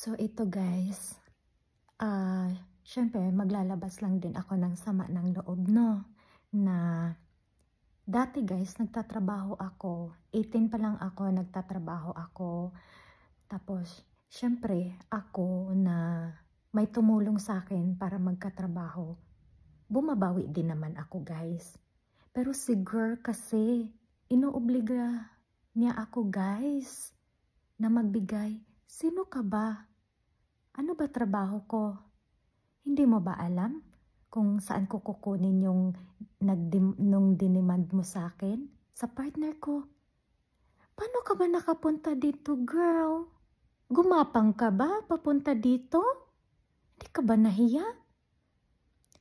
So ito guys, syempre maglalabas lang din ako ng sama ng loob, no? Na dati guys, nagtatrabaho ako. 18 pa lang ako, nagtatrabaho ako. Tapos, syempre, ako na may tumulong sa akin para magkatrabaho. Bumabawi din naman ako guys. Pero si girl kasi, inuobliga niya ako guys na magbigay. Sino ka ba? Ano ba trabaho ko? Hindi mo ba alam kung saan ko kukunin yung nung dinemand mo sa akin? Sa partner ko. Paano ka ba nakapunta dito, girl? Gumapang ka ba papunta dito? Hindi ka ba nahiya?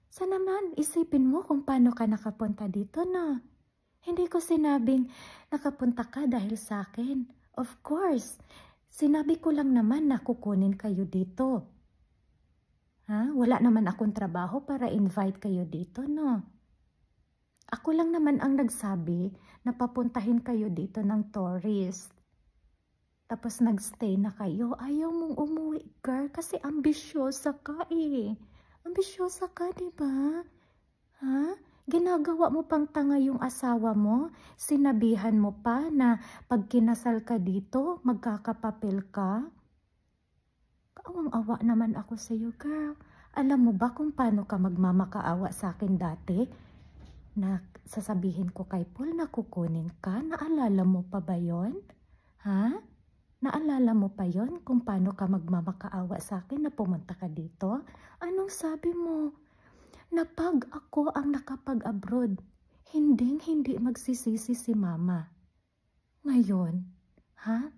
Sana naman isipin mo kung paano ka nakapunta dito, na. Hindi ko sinabing nakapunta ka dahil sa akin. Of course, sinabi ko lang naman na kukunin kayo dito. Ha? Wala naman akong trabaho para invite kayo dito, no? Ako lang naman ang nagsabi na papuntahin kayo dito ng tourist. Tapos nagstay na kayo. Ayaw mong umuwi, girl, kasi ambisyosa ka eh. Ambisyosa ka, diba? Ha? Ginagawa mo pang tanga yung asawa mo. Sinabihan mo pa na pag kinasal ka dito, magkakapapel ka. Kaawang-awa naman ako sa iyo, girl. Alam mo ba kung paano ka magmamakaawa sa akin dati? Na sasabihin ko kay Paul na kukunin ka? Naalala mo pa ba yon? Ha? Naalala mo pa yon kung paano ka magmamakaawa sa akin na pumunta ka dito? Anong sabi mo? Na pag ako ang nakapag-abroad, hindi magsisisi si mama. Ngayon, ha?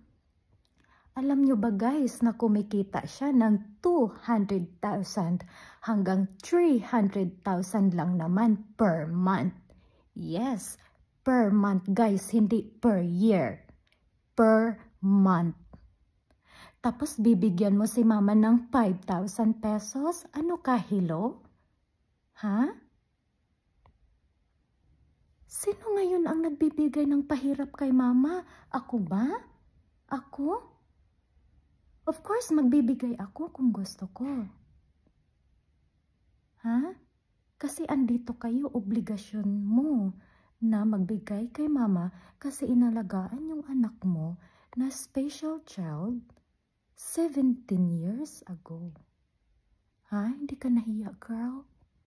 Alam nyo ba guys na kumikita siya ng 200,000 hanggang 300,000 lang naman per month. Yes, per month guys, hindi per year. Per month. Tapos bibigyan mo si mama ng 5,000 pesos? Ano ka, hello? Ha? Sino ngayon ang nagbibigay ng pahirap kay mama? Ako ba? Ako? Of course, magbibigay ako kung gusto ko. Ha? Kasi andito kayo, obligasyon mo na magbigay kay mama kasi inalagaan yung anak mo na special child 17 years ago. Ha? Hindi ka nahiya, girl?